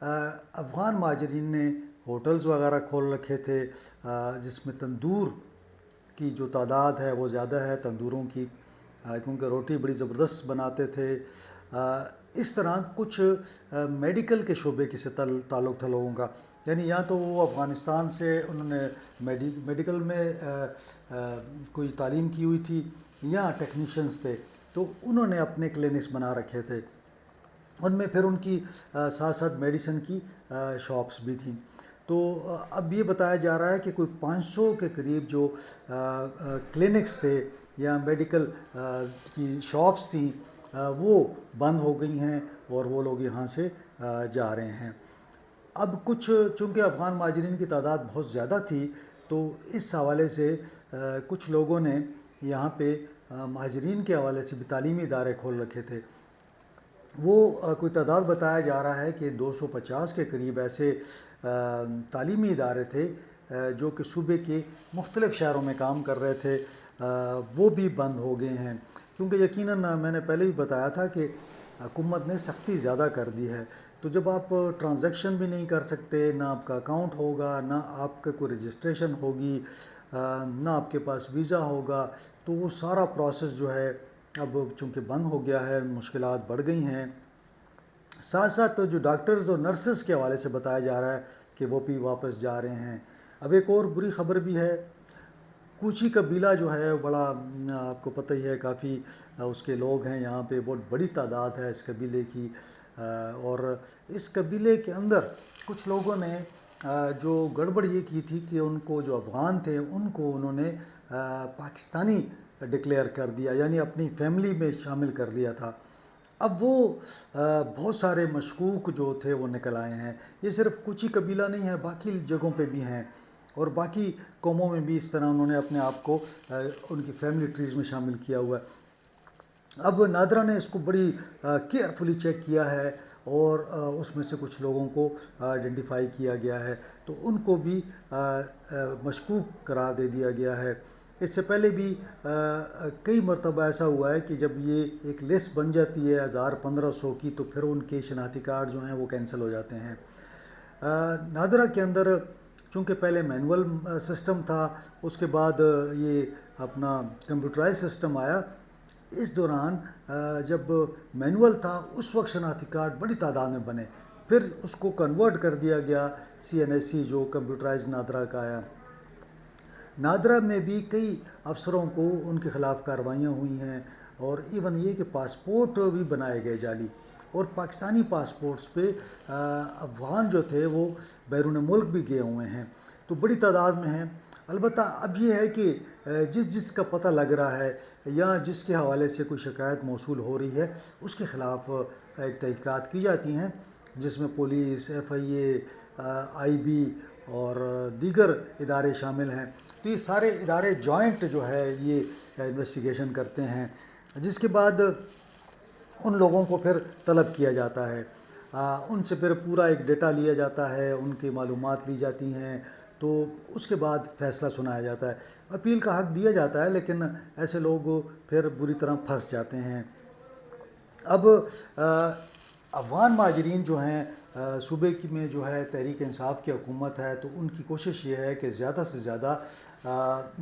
افغان مہاجرین نے ہوٹلز وغیرہ کھول رکھے تھے، جس میں تندور کی جو تعداد ہے وہ زیادہ ہے، تندوروں کی، کیونکہ روٹی بڑی زبردست بناتے تھے۔ اس طرح کچھ میڈیکل کے شعبے کی سے تعلق تھا لوگوں کا، یعنی یا تو وہ افغانستان سے انہوں نے میڈیکل میں کوئی تعلیم کی ہوئی تھی، یا ٹیکنیشینز تھے، تو انہوں نے اپنے کلینکس بنا رکھے تھے، ان میں پھر ان کی ساتھ ساتھ میڈیسن کی شاپس بھی تھیں۔ تو اب یہ بتایا جا رہا ہے کہ کوئی 500 کے قریب جو کلینکس تھے یا میڈیکل کی شاپس تھیں وہ بند ہو گئی ہیں، اور وہ لوگ یہاں سے جا رہے ہیں۔ اب کچھ چونکہ افغان مہاجرین کی تعداد بہت زیادہ تھی، تو اس حوالے سے کچھ لوگوں نے یہاں پہ مہاجرین کے حوالے سے بھی تعلیمی ادارے کھول رکھے تھے۔ وہ کوئی تعداد بتایا جا رہا ہے کہ 250 کے قریب ایسے تعلیمی ادارے تھے جو کہ صوبے کے مختلف شہروں میں کام کر رہے تھے، وہ بھی بند ہو گئے ہیں، کیونکہ یقیناً میں نے پہلے بھی بتایا تھا کہ حکومت نے سختی زیادہ کر دی ہے۔ تو جب آپ ٹرانزیکشن بھی نہیں کر سکتے، نہ آپ کا اکاؤنٹ ہوگا، نہ آپ کا کوئی رجسٹریشن ہوگی، نہ آپ کے پاس ویزا ہوگا، تو وہ سارا پروسیس جو ہے اب چونکہ بند ہو گیا ہے، مشکلات بڑھ گئی ہیں۔ ساتھ ساتھ جو ڈاکٹرز اور نرسز کے حوالے سے بتایا جا رہا ہے کہ وہ بھی واپس جا رہے ہیں۔ اب ایک اور بری خبر بھی ہے، کوچی قبیلہ جو ہے بڑا، آپ کو پتہ ہی ہے، کافی اس کے لوگ ہیں یہاں پہ، بہت بڑی تعداد ہے اس قبیلے کی، اور اس قبیلے کے اندر کچھ لوگوں نے جو گڑبڑ یہ کی تھی کہ ان کو، جو افغان تھے، ان کو انہوں نے پاکستانی ڈکلیئر کر دیا، یعنی اپنی فیملی میں شامل کر لیا تھا۔ اب وہ بہت سارے مشکوک جو تھے وہ نکل آئے ہیں۔ یہ صرف کوچی قبیلہ نہیں ہے، باقی جگہوں پہ بھی ہیں، اور باقی قوموں میں بھی اس طرح انہوں نے اپنے آپ کو ان کی فیملی ٹریز میں شامل کیا ہوا ہے۔ اب نادرا نے اس کو بڑی کیئرفلی چیک کیا ہے، اور اس میں سے کچھ لوگوں کو آئیڈینٹیفائی کیا گیا ہے، تو ان کو بھی مشکوک قرار دے دیا گیا ہے۔ اس سے پہلے بھی کئی مرتبہ ایسا ہوا ہے کہ جب یہ ایک لسٹ بن جاتی ہے 1000-1500 کی، تو پھر ان کے شناختی کارڈ جو ہیں وہ کینسل ہو جاتے ہیں۔ نادرا کے اندر چونکہ پہلے مینول سسٹم تھا، اس کے بعد یہ اپنا کمپیوٹرائز سسٹم آیا۔ اس دوران جب مینول تھا اس وقت شناختی کارڈ بڑی تعداد میں بنے، پھر اس کو کنورٹ کر دیا گیا CNSC جو کمپیوٹرائز نادرا کا آیا۔ نادرا میں بھی کئی افسروں کو ان کے خلاف کارروائیاں ہوئی ہیں، اور ایون یہ کہ پاسپورٹ بھی بنائے گئے جعلی، اور پاکستانی پاسپورٹس پہ افغان جو تھے وہ بیرون ملک بھی گئے ہوئے ہیں، تو بڑی تعداد میں ہیں۔ البتہ اب یہ ہے کہ جس کا پتہ لگ رہا ہے یا جس کے حوالے سے کوئی شکایت موصول ہو رہی ہے، اس کے خلاف ایک تحقیقات کی جاتی ہیں، جس میں پولیس، FIA، IB اور دیگر ادارے شامل ہیں۔ تو یہ سارے ادارے جوائنٹ جو ہے یہ انویسٹیگیشن کرتے ہیں، جس کے بعد ان لوگوں کو پھر طلب کیا جاتا ہے، ان سے پھر پورا ایک ڈیٹا لیا جاتا ہے، ان کی معلومات لی جاتی ہیں، تو اس کے بعد فیصلہ سنایا جاتا ہے۔ اپیل کا حق دیا جاتا ہے، لیکن ایسے لوگ پھر بری طرح پھنس جاتے ہیں۔ اب افغان مہاجرین جو ہیں، صوبے کی میں جو ہے تحریک انصاف کی حکومت ہے، تو ان کی کوشش یہ ہے کہ زیادہ سے زیادہ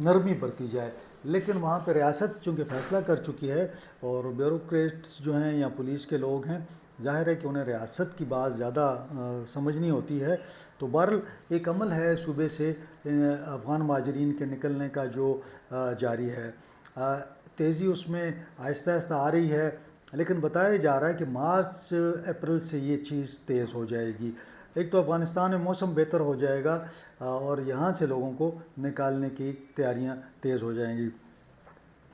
نرمی برتی جائے، لیکن وہاں پہ ریاست چونکہ فیصلہ کر چکی ہے، اور بیوروکریٹس جو ہیں یا پولیس کے لوگ ہیں، ظاہر ہے کہ انہیں ریاست کی بات زیادہ سمجھنی ہوتی ہے، تو بہرحال ایک عمل ہے صوبے سے افغان مہاجرین کے نکلنے کا جو جاری ہے۔ تیزی اس میں آہستہ آہستہ آ رہی ہے، لیکن بتایا جا رہا ہے کہ مارچ اپریل سے یہ چیز تیز ہو جائے گی۔ ایک تو افغانستان میں موسم بہتر ہو جائے گا، اور یہاں سے لوگوں کو نکالنے کی تیاریاں تیز ہو جائیں گی۔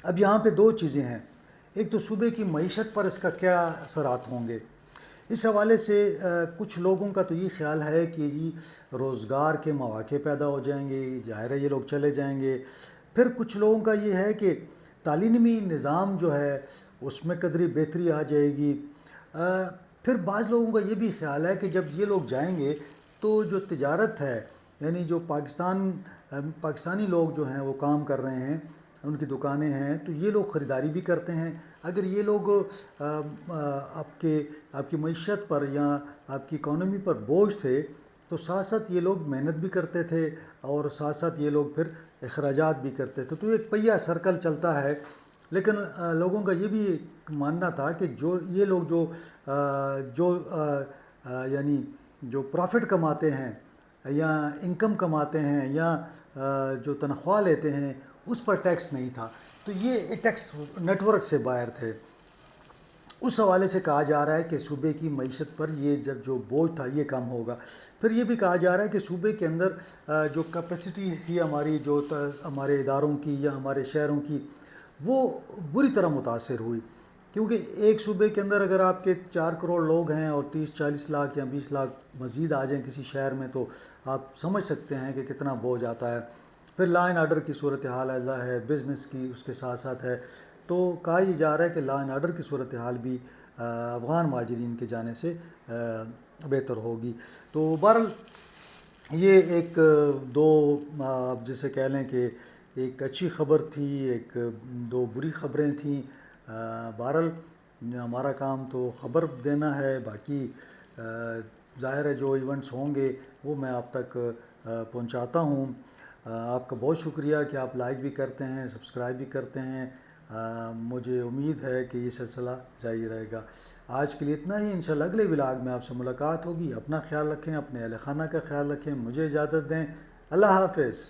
اب یہاں پہ دو چیزیں ہیں، ایک تو صوبے کی معیشت پر اس کا کیا اثرات ہوں گے۔ اس حوالے سے کچھ لوگوں کا تو یہ خیال ہے کہ روزگار کے مواقع پیدا ہو جائیں گے، ظاہر ہے یہ لوگ چلے جائیں گے۔ پھر کچھ لوگوں کا یہ ہے کہ تعلیمی نظام جو ہے اس میں قدری بہتری آ جائے گی۔ پھر بعض لوگوں کا یہ بھی خیال ہے کہ جب یہ لوگ جائیں گے تو جو تجارت ہے، یعنی جو پاکستانی لوگ جو ہیں وہ کام کر رہے ہیں، ان کی دکانیں ہیں، تو یہ لوگ خریداری بھی کرتے ہیں، اگر یہ لوگ آپ کی معیشت پر یا آپ کی اکانومی پر بوجھ تھے تو ساتھ ساتھ یہ لوگ محنت بھی کرتے تھے اور ساتھ ساتھ یہ لوگ پھر اخراجات بھی کرتے تھے، تو ایک پہیہ سرکل چلتا ہے۔ لیکن لوگوں کا یہ بھی ماننا تھا کہ جو یہ لوگ یعنی جو پروفٹ کماتے ہیں یا انکم کماتے ہیں یا جو تنخواہ لیتے ہیں اس پر ٹیکس نہیں تھا، تو یہ ٹیکس نیٹ ورک سے باہر تھے۔ اس حوالے سے کہا جا رہا ہے کہ صوبے کی معیشت پر یہ جو بوجھ تھا یہ کم ہوگا۔ پھر یہ بھی کہا جا رہا ہے کہ صوبے کے اندر جو کیپیسٹی تھی ہماری، جو ہمارے اداروں کی یا ہمارے شہروں کی، وہ بری طرح متاثر ہوئی، کیونکہ ایک صوبے کے اندر اگر آپ کے 4 کروڑ لوگ ہیں اور 30-40 لاکھ یا 20 لاکھ مزید آ جائیں کسی شہر میں، تو آپ سمجھ سکتے ہیں کہ کتنا بوجھ آتا ہے۔ پھر لا اینڈ آرڈر کی صورتحال ایسا ہے، بزنس کی اس کے ساتھ ساتھ ہے، تو کہا یہ جا رہا ہے کہ لا اینڈ آرڈر کی صورتحال بھی افغان مہاجرین کے جانے سے بہتر ہوگی۔ تو بہرحال یہ ایک دو آپ جیسے کہہ لیں کہ ایک اچھی خبر تھی، دو بری خبریں تھیں۔ بہرحال ہمارا کام تو خبر دینا ہے، باقی ظاہر ہے جو ایونٹس ہوں گے وہ میں آپ تک پہنچاتا ہوں۔ آپ کا بہت شکریہ کہ آپ لائک بھی کرتے ہیں، سبسکرائب بھی کرتے ہیں۔ مجھے امید ہے کہ یہ سلسلہ جاری رہے گا۔ آج کے لیے اتنا ہی، انشاءاللہ اگلے ولاگ میں آپ سے ملاقات ہوگی۔ اپنا خیال رکھیں، اپنے اہل خانہ کا خیال رکھیں، مجھے اجازت دیں۔ اللہ حافظ۔